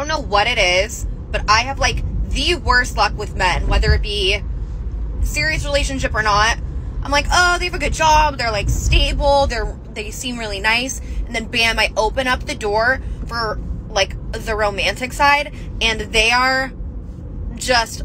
don't know what it is, but I have like the worst luck with men, whether it be serious relationship or not. I'm like, oh, they have a good job, they're like stable, they seem really nice, and then bam, I open up the door for like the romantic side, and they are just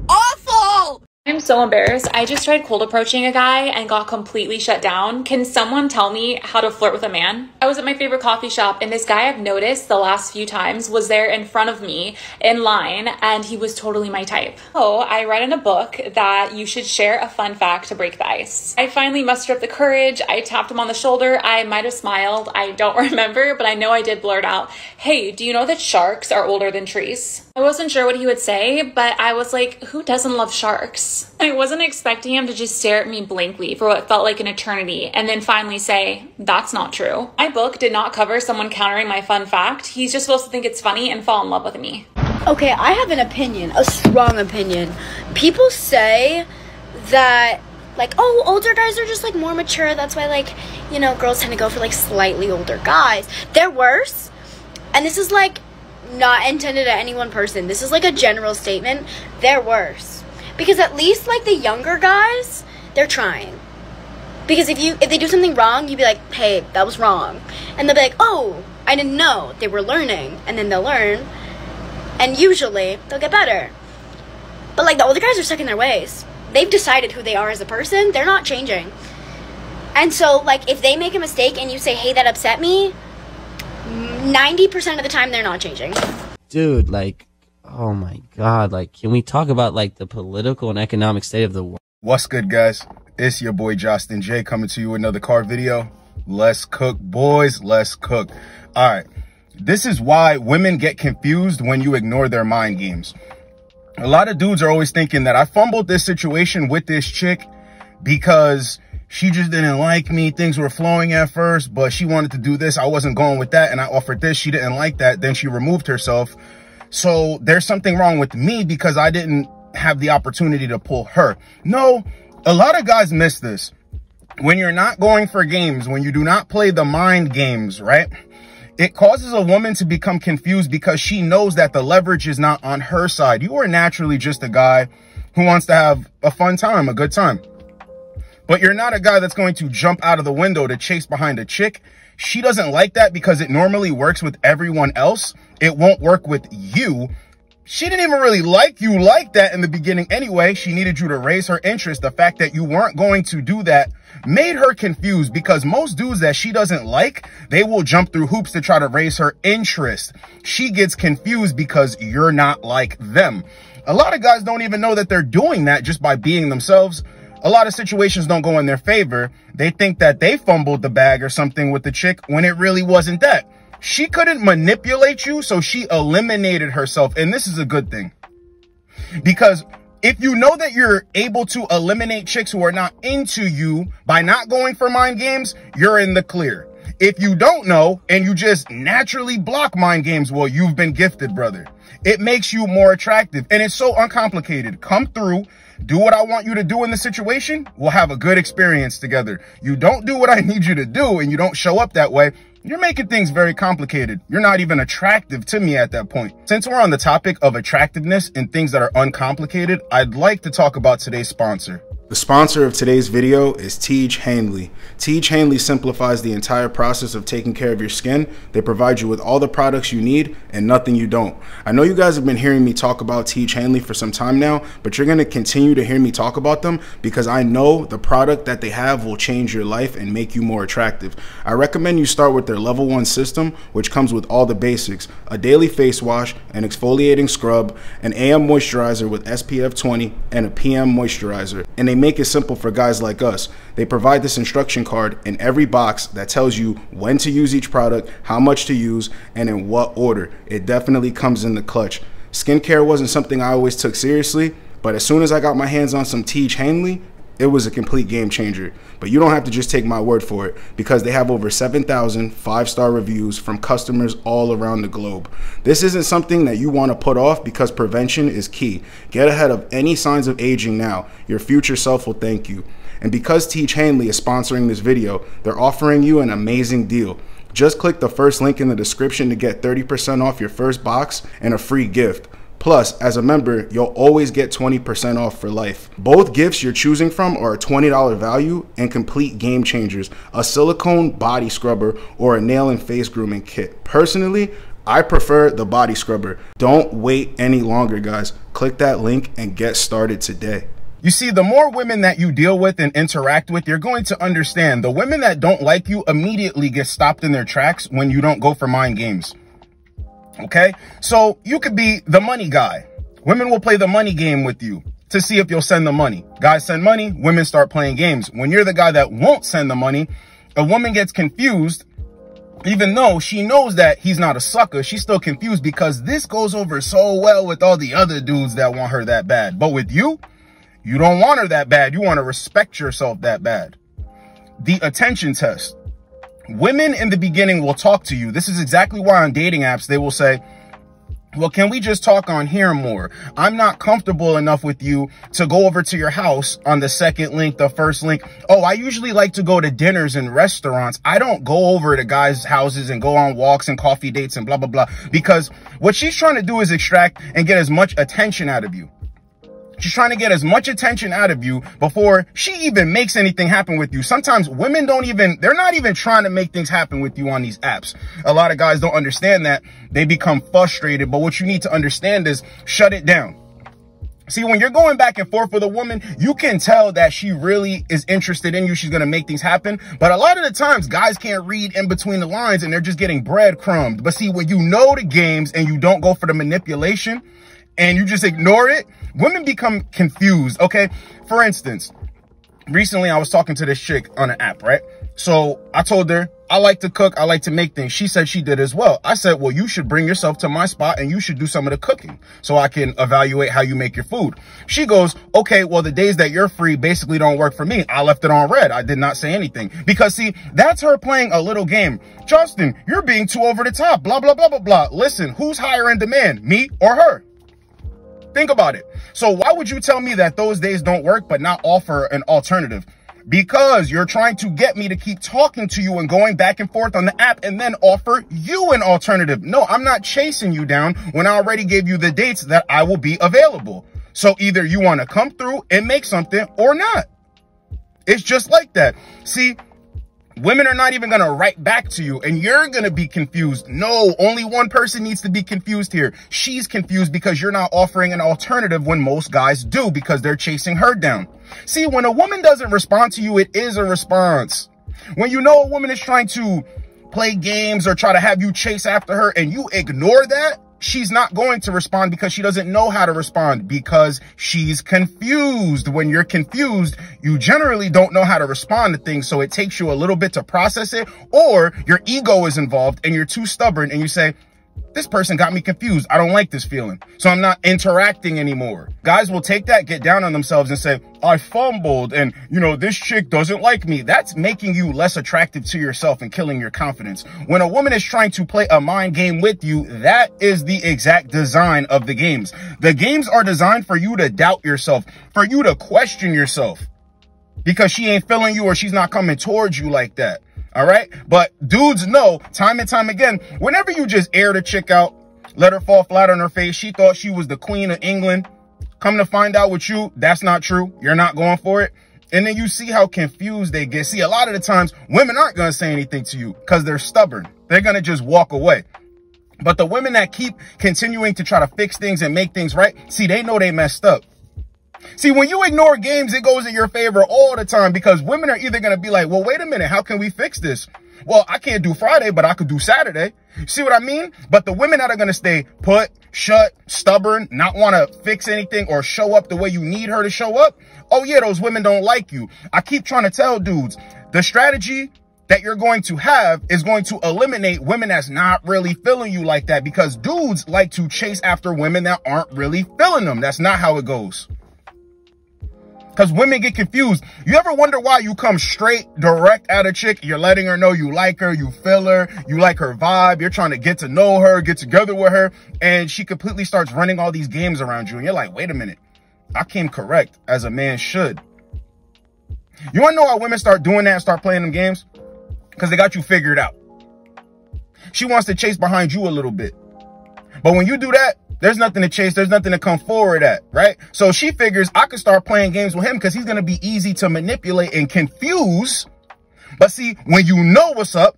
awful. I'm so embarrassed. I just tried cold approaching a guy and got completely shut down. Can someone tell me how to flirt with a man? I was at my favorite coffee shop, and this guy I've noticed the last few times was there in front of me in line, and he was totally my type. Oh, I read in a book that you should share a fun fact to break the ice. I finally mustered up the courage. I tapped him on the shoulder. I might have smiled. I don't remember, but I know I did blurt out, "Hey, do you know that sharks are older than trees?" I wasn't sure what he would say, but I was like, who doesn't love sharks? I wasn't expecting him to just stare at me blankly for what felt like an eternity and then finally say, that's not true. My book did not cover someone countering my fun fact. He's just supposed to think it's funny and fall in love with me. Okay, I have an opinion, a strong opinion. People say that, like, oh, older guys are just, like, more mature. That's why, like, you know, girls tend to go for, like, slightly older guys. They're worse. And this is, like, not intended at any one person. This is, like, a general statement. They're worse. Because at least, like, the younger guys, they're trying. Because if they do something wrong, you'd be like, hey, that was wrong. And they'll be like, oh, I didn't know. They were learning. And then they'll learn. And usually, they'll get better. But, like, the older guys are stuck in their ways. They've decided who they are as a person. They're not changing. And so, like, if they make a mistake and you say, hey, that upset me, 90% of the time, they're not changing. Dude, like, oh my God, like, can we talk about, like, the political and economic state of the world? What's good, guys? It's your boy Justin J coming to you with another car video. Let's cook, boys. Let's cook. All right. This is why women get confused when you ignore their mind games. A lot of dudes are always thinking that I fumbled this situation with this chick because she just didn't like me. Things were flowing at first, but she wanted to do this. I wasn't going with that, and I offered this. She didn't like that. Then she removed herself. So there's something wrong with me because I didn't have the opportunity to pull her. No, a lot of guys miss this. When you're not going for games, when you do not play the mind games, right? It causes a woman to become confused because she knows that the leverage is not on her side. You are naturally just a guy who wants to have a fun time, a good time. But you're not a guy that's going to jump out of the window to chase behind a chick. She doesn't like that because it normally works with everyone else. It won't work with you. She didn't even really like you like that in the beginning anyway. She needed you to raise her interest. The fact that you weren't going to do that made her confused because most dudes that she doesn't like, they will jump through hoops to try to raise her interest. She gets confused because you're not like them. A lot of guys don't even know that they're doing that just by being themselves. A lot of situations don't go in their favor. They think that they fumbled the bag or something with the chick when it really wasn't that. She couldn't manipulate you, so she eliminated herself. And this is a good thing. Because if you know that you're able to eliminate chicks who are not into you by not going for mind games, you're in the clear. If you don't know and you just naturally block mind games, well, you've been gifted, brother. It makes you more attractive and it's so uncomplicated. Come through, do what I want you to do in the situation. We'll have a good experience together. You don't do what I need you to do and you don't show up that way. You're making things very complicated. You're not even attractive to me at that point. Since we're on the topic of attractiveness and things that are uncomplicated, I'd like to talk about today's sponsor. The sponsor of today's video is Teej Hanley. Teej Hanley simplifies the entire process of taking care of your skin. They provide you with all the products you need and nothing you don't. I know you guys have been hearing me talk about Teej Hanley for some time now, but you're going to continue to hear me talk about them because I know the product that they have will change your life and make you more attractive. I recommend you start with their level 1 system, which comes with all the basics: a daily face wash, an exfoliating scrub, an AM moisturizer with SPF 20, and a PM moisturizer. And they make it simple for guys like us. They provide this instruction card in every box that tells you when to use each product, how much to use, and in what order. It definitely comes in the clutch. Skincare wasn't something I always took seriously, but as soon as I got my hands on some Teej Hanley, it was a complete game changer. But you don't have to just take my word for it because they have over 7,000 5-star reviews from customers all around the globe. This isn't something that you want to put off because prevention is key. Get ahead of any signs of aging now. Your future self will thank you. And because Teej Hanley is sponsoring this video, they're offering you an amazing deal. Just click the first link in the description to get 30% off your first box and a free gift. Plus, as a member, you'll always get 20% off for life. Both gifts you're choosing from are a $20 value and complete game changers, a silicone body scrubber or a nail and face grooming kit. Personally, I prefer the body scrubber. Don't wait any longer, guys. Click that link and get started today. You see, the more women that you deal with and interact with, you're going to understand the women that don't like you immediately get stopped in their tracks when you don't go for mind games. Okay? So you could be the money guy. Women will play the money game with you to see if you'll send the money. Guys send money, women start playing games. When you're the guy that won't send the money, a woman gets confused. Even though she knows that he's not a sucker, she's still confused because this goes over so well with all the other dudes that want her that bad. But with you, you don't want her that bad. You want to respect yourself that bad. The attention test. Women in the beginning will talk to you. This is exactly why on dating apps, they will say, well, can we just talk on here more? I'm not comfortable enough with you to go over to your house on the second link, the first link. Oh, I usually like to go to dinners and restaurants. I don't go over to guys' houses and go on walks and coffee dates and blah, blah, blah. Because what she's trying to do is extract and get as much attention out of you. She's trying to get as much attention out of you before she even makes anything happen with you. Sometimes women they're not even trying to make things happen with you on these apps. A lot of guys don't understand that. They become frustrated. But what you need to understand is shut it down. See, when you're going back and forth with a woman, you can tell that she really is interested in you. She's going to make things happen. But a lot of the times, guys can't read in between the lines and they're just getting breadcrumbed. But see, when you know the games and you don't go for the manipulation and you just ignore it, women become confused, okay? For instance, recently I was talking to this chick on an app, right? So I told her, I like to cook, I like to make things. She said she did as well. I said, well, you should bring yourself to my spot and you should do some of the cooking so I can evaluate how you make your food. She goes, okay, well, the days that you're free basically don't work for me. I left it on red. I did not say anything. Because see, that's her playing a little game. Justin, you're being too over the top, blah, blah, blah, blah, blah. Listen, who's higher in demand, me or her? Think about it. So why would you tell me that those days don't work, but not offer an alternative? Because you're trying to get me to keep talking to you and going back and forth on the app and then offer you an alternative. No, I'm not chasing you down when I already gave you the dates that I will be available. So either you want to come through and make something or not. It's just like that. See, women are not even going to write back to you and you're going to be confused. No, only one person needs to be confused here. She's confused because you're not offering an alternative when most guys do because they're chasing her down. See, when a woman doesn't respond to you, it is a response. When you know a woman is trying to play games or try to have you chase after her and you ignore that, she's not going to respond because she doesn't know how to respond because she's confused. When you're confused, you generally don't know how to respond to things. So it takes you a little bit to process it, or your ego is involved and you're too stubborn and you say, this person got me confused. I don't like this feeling. So I'm not interacting anymore. Guys will take that, get down on themselves and say, I fumbled and, you know, this chick doesn't like me. That's making you less attractive to yourself and killing your confidence. When a woman is trying to play a mind game with you, that is the exact design of the games. The games are designed for you to doubt yourself, for you to question yourself because she ain't feeling you or she's not coming towards you like that. All right. But dudes know time and time again, whenever you just air the chick out, let her fall flat on her face. She thought she was the queen of England. Come to find out with you, that's not true. You're not going for it. And then you see how confused they get. See, a lot of the times women aren't going to say anything to you because they're stubborn. They're going to just walk away. But the women that keep continuing to try to fix things and make things right, see, they know they messed up. See, when you ignore games, it goes in your favor all the time because women are either going to be like, well, wait a minute, how can we fix this? Well, I can't do Friday, but I could do Saturday. See what I mean? But the women that are going to stay put, shut, stubborn, not want to fix anything or show up the way you need her to show up. Oh, yeah, those women don't like you. I keep trying to tell dudes the strategy that you're going to have is going to eliminate women that's not really feeling you like that because dudes like to chase after women that aren't really feeling them. That's not how it goes. Because women get confused. You ever wonder why you come straight, direct at a chick? You're letting her know you like her, you feel her, you like her vibe. You're trying to get to know her, get together with her. And she completely starts running all these games around you. And you're like, wait a minute. I came correct as a man should. You want to know why women start doing that and start playing them games? Because they got you figured out. She wants to chase behind you a little bit. But when you do that, there's nothing to chase. There's nothing to come forward at, right? So she figures I could start playing games with him because he's going to be easy to manipulate and confuse. But see, when you know what's up,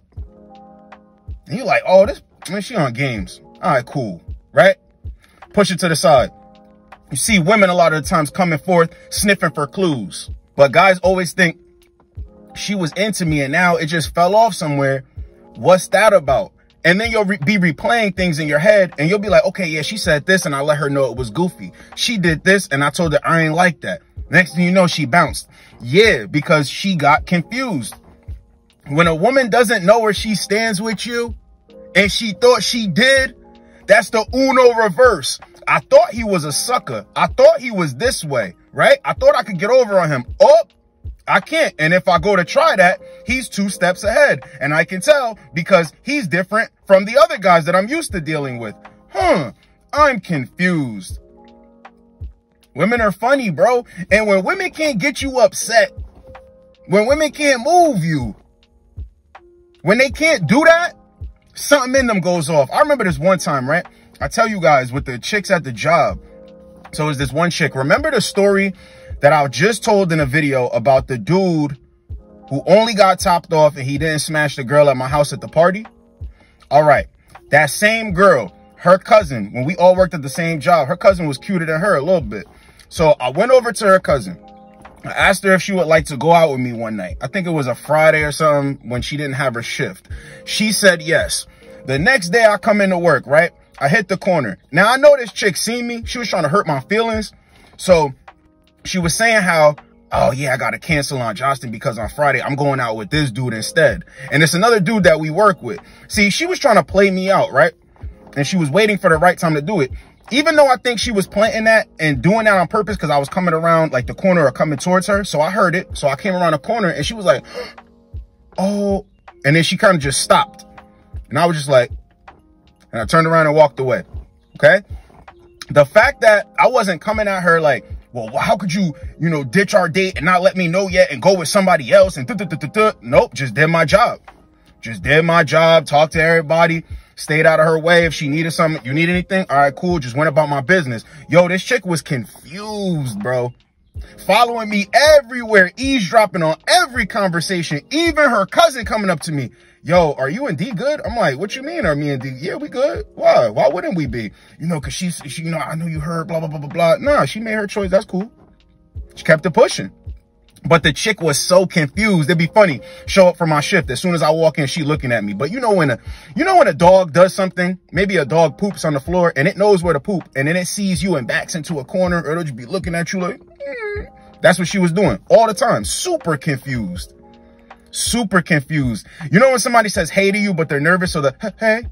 and you're like, oh, this, man, she on games. All right, cool, right? Push it to the side. You see women a lot of the times coming forth, sniffing for clues. But guys always think she was into me and now it just fell off somewhere. What's that about? And then you'll be replaying things in your head and you'll be like, okay, yeah, she said this and I let her know it was goofy. She did this and I told her I ain't like that. Next thing you know, she bounced. Yeah, because she got confused. When a woman doesn't know where she stands with you and she thought she did, that's the Uno reverse. I thought he was a sucker. I thought he was this way, right? I thought I could get over on him. Oh, I can't. And if I go to try that, he's 2 steps ahead. And I can tell because he's different from the other guys that I'm used to dealing with. I'm confused. Women are funny, bro. And when women can't get you upset, when women can't move you, when they can't do that, something in them goes off. I remember this one time, right? I tell you guys with the chicks at the job. So is this one chick. Remember the story that I just told in a video about the dude who only got topped off and he didn't smash the girl at my house at the party? All right. That same girl, her cousin, when we all worked at the same job, her cousin was cuter than her a little bit. So I went over to her cousin. I asked her if she would like to go out with me one night. I think it was a Friday or something when she didn't have her shift. She said yes. The next day I come into work, right? I hit the corner. Now I know this chick seen me. She was trying to hurt my feelings. So she was saying how, oh yeah, I got to cancel on Justin because on Friday I'm going out with this dude instead. And it's another dude that we work with. See, she was trying to play me out, right? And she was waiting for the right time to do it. Even though I think she was planting that and doing that on purpose because I was coming around like the corner or coming towards her. So I heard it. So I came around the corner and she was like, oh, and then she kind of just stopped. And I was just like, and I turned around and walked away. Okay. The fact that I wasn't coming at her like, well, how could you, ditch our date and not let me know yet and go with somebody else and nope, just did my job. Just did my job, talked to everybody, stayed out of her way. If she needed something, you need anything? All right, cool. Just went about my business. Yo, this chick was confused, bro. Following me everywhere, eavesdropping on every conversation, even her cousin coming up to me. Yo, are you and D good? I'm like, what you mean? Are me and D? Yeah, we good. Why? Why wouldn't we be? Cause she, I know you heard blah, blah, blah, blah, blah. Nah, she made her choice. That's cool. She kept it pushing. But the chick was so confused. It'd be funny. Show up for my shift. As soon as I walk in, she looking at me. But when a dog does something, maybe a dog poops on the floor and it knows where to poop and then it sees you and backs into a corner or it'll just be looking at you like, That's what she was doing all the time. Super confused. Super confused. When somebody says hey to you, but they're nervous, so the hey,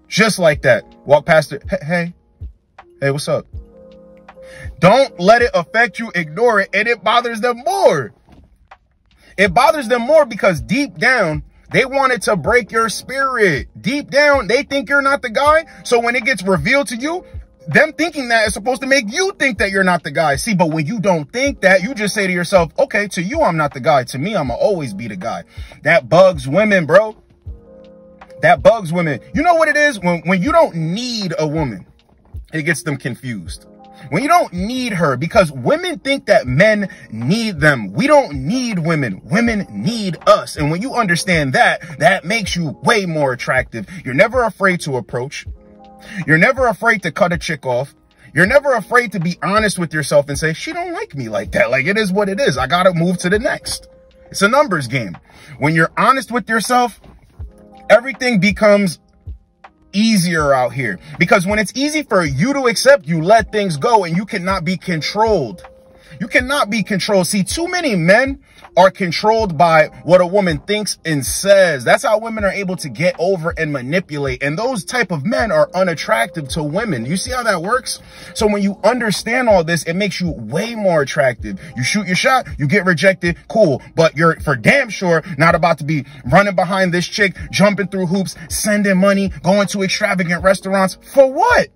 just like that. Walk past her. Hey, what's up? Don't let it affect you. Ignore it. And it bothers them more. It bothers them more because deep down, they wanted to break your spirit. Deep down, they think you're not the guy. So when it gets revealed to you, them thinking that is supposed to make you think that you're not the guy. See, but when you don't think that, you just say to yourself, okay, to you, I'm not the guy. To me, I'm going to always be the guy. That bugs women, bro. That bugs women. You know what it is? When you don't need a woman, it gets them confused. When you don't need her, because women think that men need them. We don't need women. Women need us. And when you understand that, that makes you way more attractive. You're never afraid to approach. You're never afraid to cut a chick off. You're never afraid to be honest with yourself and say, she don't like me like that. Like, it is what it is. I got to move to the next. It's a numbers game. When you're honest with yourself, everything becomes easier out here. Because when it's easy for you to accept, you let things go and you cannot be controlled. You cannot be controlled. See, too many men are controlled by what a woman thinks and says. That's how women are able to get over and manipulate. And those type of men are unattractive to women. You see how that works? So when you understand all this, it makes you way more attractive. You shoot your shot, you get rejected, cool. But you're for damn sure not about to be running behind this chick, jumping through hoops, sending money, going to extravagant restaurants. For what?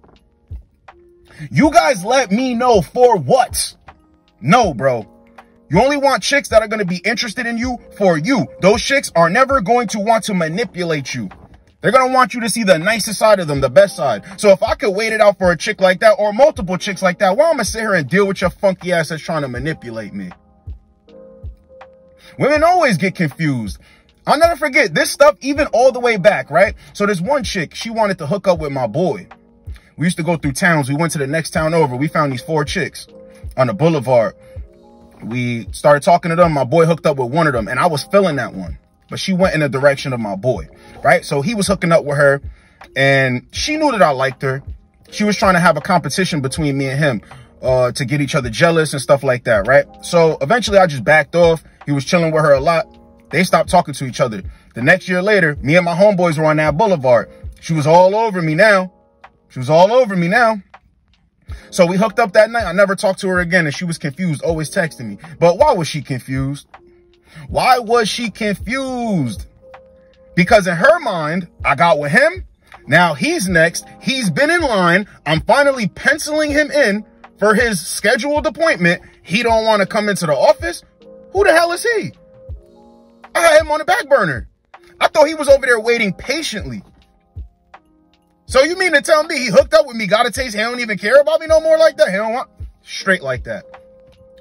You guys let me know for what? No, bro. You only want chicks that are going to be interested in you for you. Those chicks are never going to want to manipulate you. They're going to want you to see the nicest side of them, the best side. So if I could wait it out for a chick like that or multiple chicks like that, why am I going to sit here and deal with your funky ass that's trying to manipulate me? Women always get confused. I'll never forget this stuff, even all the way back, right? So there's one chick, she wanted to hook up with my boy. We used to go through towns. We went to the next town over. We found these 4 chicks on the boulevard. We started talking to them. My boy hooked up with one of them, and I was feeling that one. But she went in the direction of my boy, right? So he was hooking up with her, and she knew that I liked her. She was trying to have a competition between me and him to get each other jealous and stuff like that, right? So eventually I just backed off. He was chilling with her a lot. They stopped talking to each other. The next year later, me and my homeboys were on that boulevard. She was all over me now. She was all over me now. So we hooked up that night. I never talked to her again, and she was confused, always texting me. But why was she confused? Why was she confused? Because in her mind, I got with him. Now he's next. He's been in line. I'm finally penciling him in for his scheduled appointment. He don't want to come into the office. Who the hell is he? I had him on the back burner. I thought he was over there waiting patiently. So you mean to tell me he hooked up with me, got a taste, he don't even care about me no more like that? He don't want, straight like that.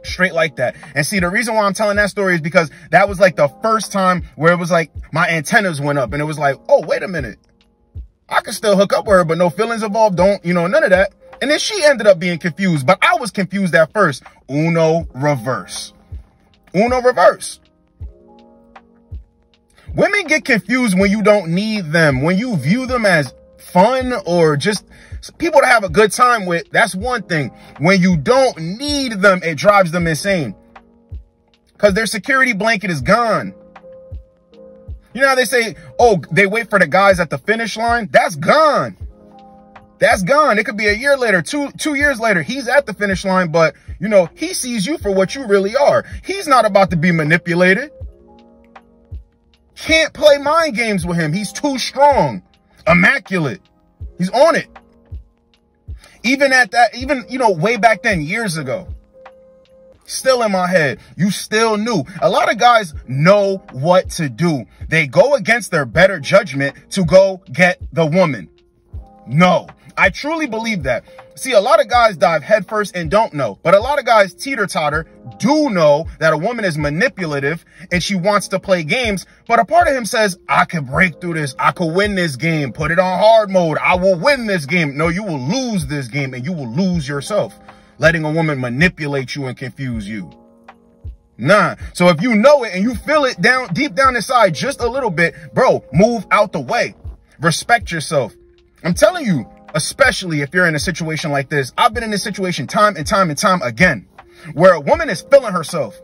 Straight like that. And see, the reason why I'm telling that story is because that was like the first time where it was like my antennas went up and it was like, oh, wait a minute. I can still hook up with her, but no feelings involved. Don't, you know, none of that. And then she ended up being confused, but I was confused at first. Uno reverse. Uno reverse. Women get confused when you don't need them, when you view them as fun or just people to have a good time with. That's one thing. When you don't need them, it drives them insane because their security blanket is gone. You know how they say, oh, they wait for the guys at the finish line? That's gone. That's gone. It could be a year later, two years later. He's at the finish line, but you know, he sees you for what you really are. He's not about to be manipulated. Can't play mind games with him. He's too strong. Immaculate. He's on it. Even at that, even, you know, way back then, years ago, still in my head, you still knew. A lot of guys know what to do. They go against their better judgment to go get the woman. No, I truly believe that. See, a lot of guys dive headfirst and don't know, but a lot of guys teeter-totter do know that a woman is manipulative and she wants to play games, but a part of him says, I can break through this. I can win this game. Put it on hard mode. I will win this game. No, you will lose this game and you will lose yourself, letting a woman manipulate you and confuse you. Nah. So if you know it and you feel it down deep down inside just a little bit, bro, move out the way. Respect yourself. I'm telling you, especially if you're in a situation like this. I've been in this situation time and time and time again, where a woman is feeling herself.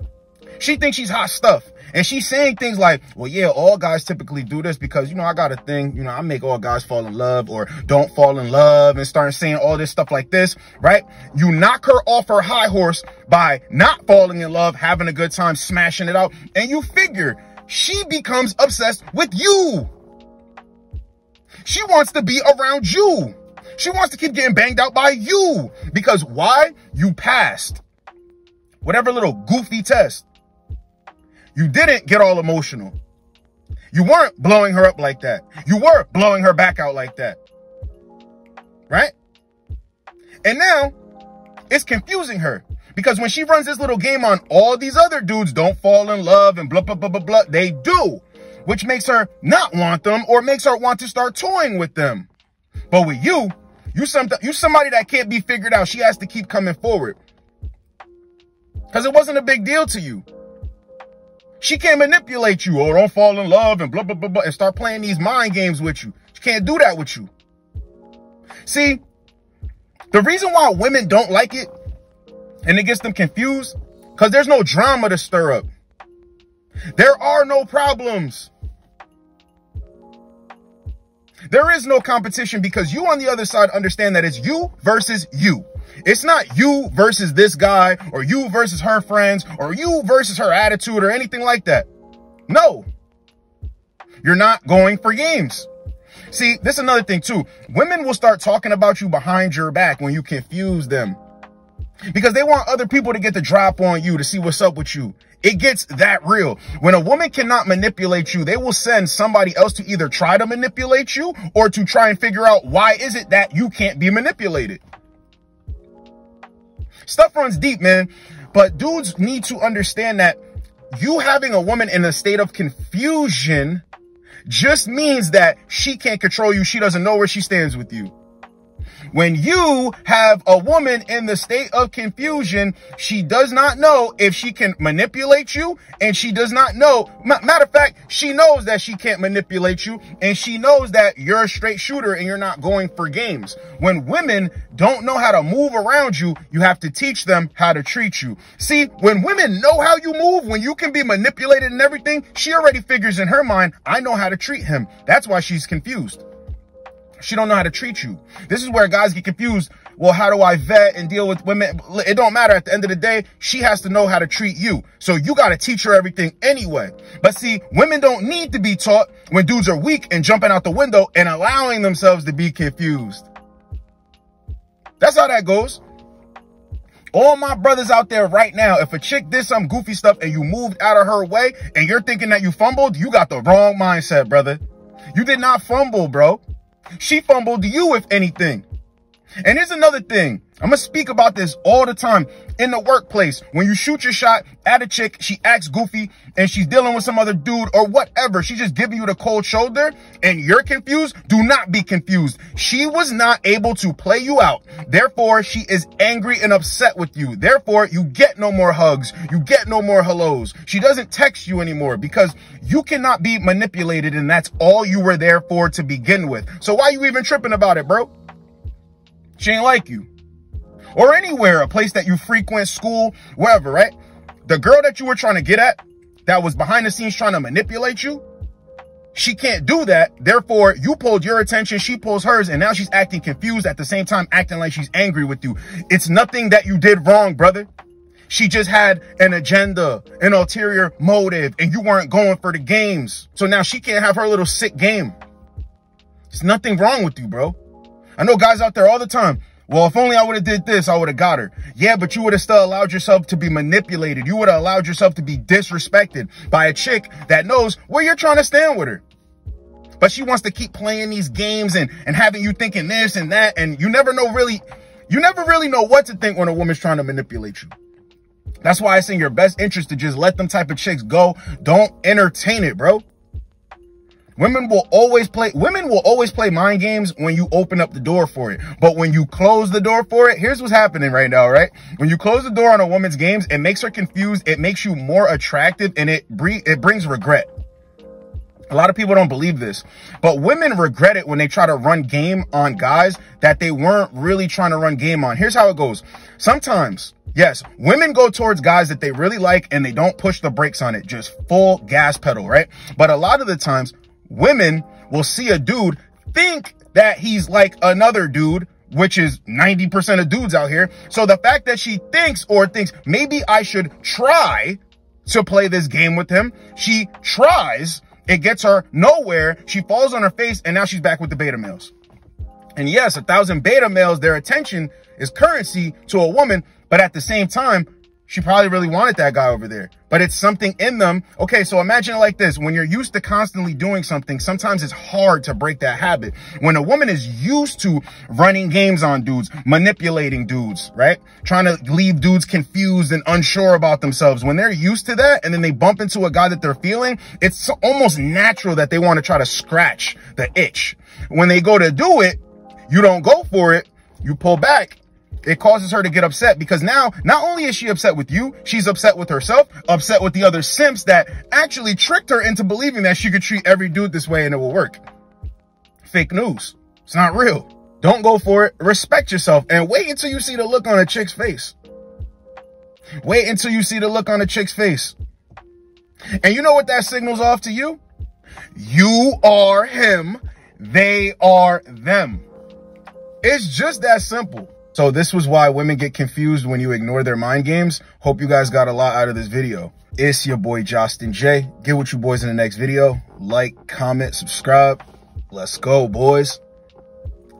She thinks she's hot stuff. And she's saying things like, well, yeah, all guys typically do this because, you know, I got a thing, you know, I make all guys fall in love or don't fall in love, and start saying all this stuff like this, right? You knock her off her high horse by not falling in love, having a good time, smashing it out. And you figure she becomes obsessed with you. She wants to be around you. She wants to keep getting banged out by you. Because why? You passed whatever little goofy test. You didn't get all emotional. You weren't blowing her up like that. You were blowing her back out like that. Right? And now it's confusing her. Because when she runs this little game on all these other dudes don't fall in love and blah, blah, blah, blah, blah, they do. Which makes her not want them or makes her want to start toying with them. But with you somebody that can't be figured out. She has to keep coming forward. Because it wasn't a big deal to you. She can't manipulate you or don't fall in love and blah, blah, blah, blah, and start playing these mind games with you. She can't do that with you. See, the reason why women don't like it and it gets them confused, because there's no drama to stir up. There are no problems. There is no competition because you on the other side understand that it's you versus you. It's not you versus this guy or you versus her friends or you versus her attitude or anything like that. No, you're not going for games. See, this is another thing too. Women will start talking about you behind your back when you confuse them. because they want other people to get the drop on you to see what's up with you. It gets that real. When a woman cannot manipulate you, they will send somebody else to either try to manipulate you or to try and figure out why is it that you can't be manipulated. Stuff runs deep, man. But dudes need to understand that you having a woman in a state of confusion just means that she can't control you. She doesn't know where she stands with you. When you have a woman in the state of confusion, she does not know if she can manipulate you, and she does not know. Matter of fact, she knows that she can't manipulate you, and she knows that you're a straight shooter and you're not going for games. When women don't know how to move around you, you have to teach them how to treat you. See, when women know how you move, when you can be manipulated and everything, she already figures in her mind, I know how to treat him. That's why she's confused. She don't know how to treat you. This is where guys get confused. Well, how do I vet and deal with women? It don't matter. At the end of the day, she has to know how to treat you. So you got to teach her everything anyway. But see, women don't need to be taught when dudes are weak and jumping out the window and allowing themselves to be confused. That's how that goes. All my brothers out there right now, if a chick did some goofy stuff and you moved out of her way and you're thinking that you fumbled, you got the wrong mindset, brother. You did not fumble, bro. She fumbled you, if anything. And here's another thing. I'm going to speak about this all the time in the workplace. When you shoot your shot at a chick, she acts goofy and she's dealing with some other dude or whatever. She's just giving you the cold shoulder and you're confused. Do not be confused. She was not able to play you out. Therefore, she is angry and upset with you. Therefore, you get no more hugs. You get no more hellos. She doesn't text you anymore because you cannot be manipulated, and that's all you were there for to begin with. So why you even tripping about it, bro? She ain't like you. Or anywhere, a place that you frequent, school, wherever, right? The girl that you were trying to get at, that was behind the scenes trying to manipulate you, she can't do that. Therefore, you pulled your attention, she pulls hers, and now she's acting confused at the same time, acting like she's angry with you. It's nothing that you did wrong, brother. She just had an agenda, an ulterior motive, and you weren't going for the games. So now she can't have her little sick game. There's nothing wrong with you, bro. I know guys out there all the time. Well, if only I would have did this, I would have got her. Yeah, but you would have still allowed yourself to be manipulated. You would have allowed yourself to be disrespected by a chick that knows where you're trying to stand with her. But she wants to keep playing these games and having you thinking this and that. And you never really know what to think when a woman's trying to manipulate you. That's why it's in your best interest to just let them type of chicks go. Don't entertain it, bro. Women will always play mind games when you open up the door for it. But when you close the door for it, here's what's happening right now, right? When you close the door on a woman's games, it makes her confused. It makes you more attractive, and it brings regret. A lot of people don't believe this, but women regret it when they try to run game on guys that they weren't really trying to run game on. Here's how it goes. Sometimes, yes, women go towards guys that they really like and they don't push the brakes on it, just full gas pedal, right? But a lot of the times, women will see a dude, think that he's like another dude, which is 90% of dudes out here. So the fact that she thinks maybe I should try to play this game with him, she tries, it gets her nowhere. She falls on her face, and now she's back with the beta males. And yes, 1,000 beta males, their attention is currency to a woman, but at the same time, she probably really wanted that guy over there, but it's something in them. Okay, so imagine it like this. When you're used to constantly doing something, sometimes it's hard to break that habit. When a woman is used to running games on dudes, manipulating dudes, right? Trying to leave dudes confused and unsure about themselves. When they're used to that and then they bump into a guy that they're feeling, it's almost natural that they want to try to scratch the itch. When they go to do it, you don't go for it, you pull back. It causes her to get upset because now, not only is she upset with you, she's upset with herself, upset with the other simps that actually tricked her into believing that she could treat every dude this way and it will work. Fake news. It's not real. Don't go for it. Respect yourself and wait until you see the look on a chick's face. Wait until you see the look on a chick's face. And you know what that signals off to you? You are him. They are them. It's just that simple. So this was why women get confused when you ignore their mind games. Hope you guys got a lot out of this video. It's your boy, Justin J. Get with you boys in the next video. Like, comment, subscribe. Let's go, boys.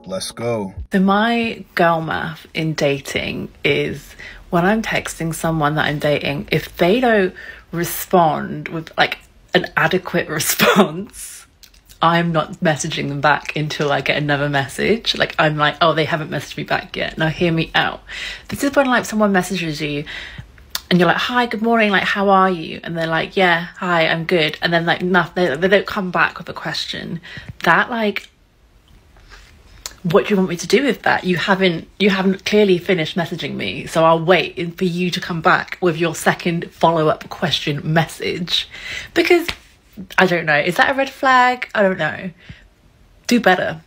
Let's go. So my girl math in dating is when I'm texting someone that I'm dating, if they don't respond with like an adequate response, I'm not messaging them back until I get another message. Like, I'm like, oh, they haven't messaged me back yet. Now hear me out. This is when like someone messages you and you're like, hi, good morning, like, how are you? And they're like, yeah, hi, I'm good. And then like nothing, they don't come back with a question. That like, what do you want me to do with that? You haven't clearly finished messaging me, so I'll wait for you to come back with your second follow-up question message. Because I don't know, is that a red flag? I don't know. Do better.